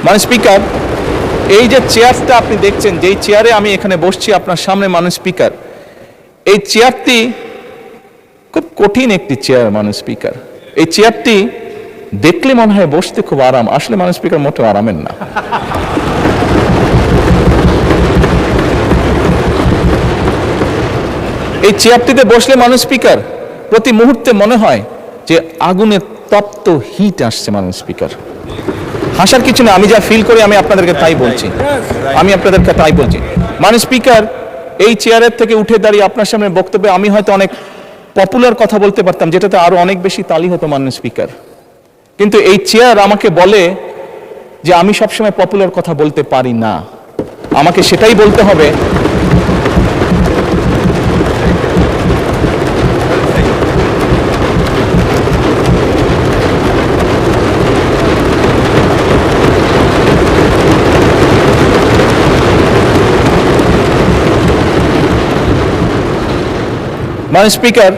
মাননীয় স্পিকার, এই যে চেয়ারটা আপনি দেখছেন, যেই চেয়ারে আমি এখানে বসছি আপনার সামনে মাননীয় স্পিকার, এই চেয়ারটি খুব কঠিন একটি চেয়ার মাননীয় স্পিকার। এই চেয়ারটি দেখলে মনে হয় বসতে খুব আরাম, আসলে মাননীয় স্পিকার মোটেও আরামের না। এই চেয়ারটিতে বসলে মাননীয় স্পিকার প্রতি মুহূর্তে মনে হয় যে আগুনের তপ্ত হিট আসছে মাননীয় স্পিকার। হাসার কিছু না, আমি যা ফিল করি আমি আপনাদেরকে তাই বলছি, মাননীয় স্পিকার, এই চেয়ারের থেকে উঠে দাঁড়িয়ে আপনার সামনে বক্তব্যে আমি হয়তো অনেক পপুলার কথা বলতে পারতাম, যেটাতে আরো অনেক বেশি তালি হতো মাননীয় স্পিকার, কিন্তু এই চেয়ার আমাকে বলে যে আমি সবসময় পপুলার কথা বলতে পারি না, আমাকে সেটাই বলতে হবে। মাননীয় স্পিকার,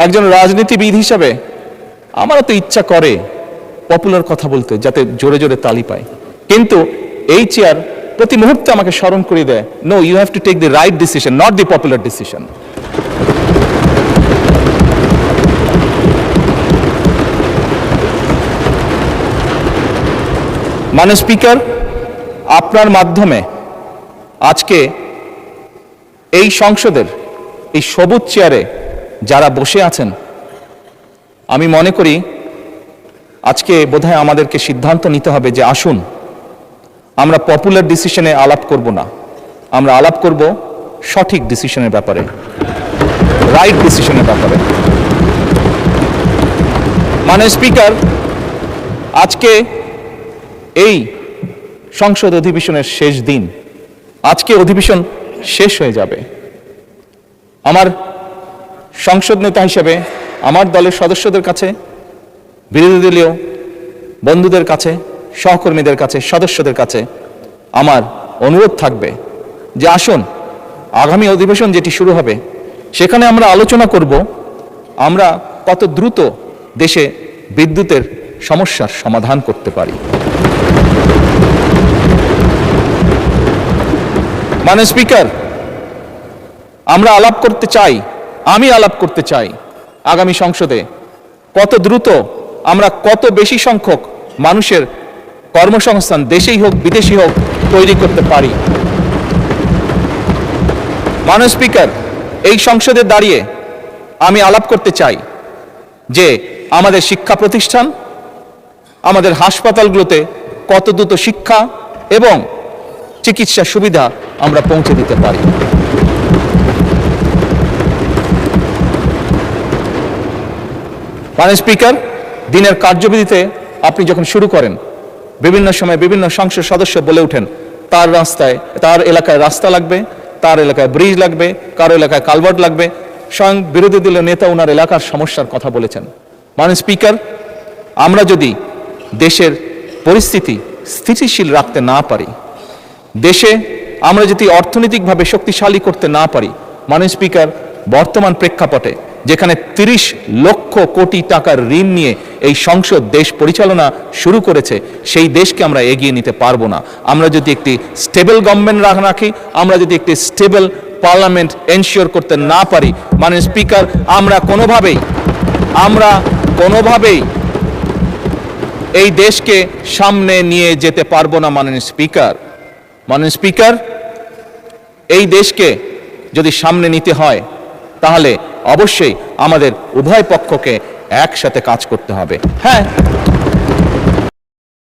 একজন রাজনীতিবিদ হিসাবে আমারও তো ইচ্ছা করে পপুলার কথা বলতে, যাতে জোরে জোরে তালি পায়, কিন্তু এই চেয়ার প্রতি মুহূর্তে আমাকে স্মরণ করে দেয়, no, you have to take the right decision, not the popular decision. মাননীয় স্পিকার, আপনার মাধ্যমে আজকে এই সংসদের এই সবুজ চেয়ারে যারা বসে আছেন, আমি মনে করি আজকে বোধহয় আমাদেরকে সিদ্ধান্ত নিতে হবে যে আসুন আমরা পপুলার ডিসিশনে আলাপ করব না, আমরা আলাপ করব সঠিক ডিসিশনের ব্যাপারে, রাইট ডিসিশনের ব্যাপারে। মাননীয় স্পিকার, আজকে এই সংসদ অধিবেশনের শেষ দিন, আজকে অধিবেশন শেষ হয়ে যাবে। আমার সংসদ নেতা হিসেবে আমার দলের সদস্যদের কাছে, বিরোধী দলীয় বন্ধুদের কাছে, সহকর্মীদের কাছে, সদস্যদের কাছে আমার অনুরোধ থাকবে যে আসুন আগামী অধিবেশন যেটি শুরু হবে সেখানে আমরা আলোচনা করব আমরা কত দ্রুত দেশে বিদ্যুতের সমস্যার সমাধান করতে পারি। মাননীয় স্পিকার, আমরা আলাপ করতে চাই, আমি আলাপ করতে চাই আগামী সংসদে কত দ্রুত আমরা কত বেশি সংখ্যক মানুষের কর্মসংস্থান, দেশেই হোক বিদেশি হোক, তৈরি করতে পারি। মাননীয় স্পিকার, এই সংসদে দাঁড়িয়ে আমি আলাপ করতে চাই যে আমাদের শিক্ষা প্রতিষ্ঠান, আমাদের হাসপাতালগুলোতে কত দ্রুত শিক্ষা এবং চিকিৎসা সুবিধা আমরা পৌঁছে দিতে পারি। মাননীয় স্পিকার, দিনের কার্যবিধিতে আপনি যখন শুরু করেন, বিভিন্ন সময় বিভিন্ন সংসদ সদস্য বলে ওঠেন তার রাস্তায়, তার এলাকায় রাস্তা লাগবে, তার এলাকায় ব্রিজ লাগবে, কারো এলাকায় কালভার্ট লাগবে, স্বয়ং বিরোধী দলীয় নেতা ওনার এলাকার সমস্যার কথা বলেছেন। মাননীয় স্পিকার, আমরা যদি দেশের পরিস্থিতি স্থিতিশীল রাখতে না পারি, দেশে আমরা যদি অর্থনৈতিকভাবে শক্তিশালী করতে না পারি, মাননীয় স্পিকার, বর্তমান প্রেক্ষাপটে যেখানে 30 লক্ষ কোটি টাকার ঋণ নিয়ে এই সংসদ দেশ পরিচালনা শুরু করেছে, সেই দেশকে আমরা এগিয়ে নিতে পারবো না। আমরা যদি একটি স্টেবল গভর্নমেন্ট রাখি, আমরা যদি একটি স্টেবল পার্লামেন্ট এনশিওর করতে না পারি, মাননীয় স্পিকার, আমরা কোনোভাবেই এই দেশকে সামনে নিয়ে যেতে পারবো না। মাননীয় স্পিকার, এই দেশকে যদি সামনে নিতে হয় তাহলে অবশ্যই আমাদের উভয় পক্ষকে একসাথে কাজ করতে হবে। হ্যাঁ,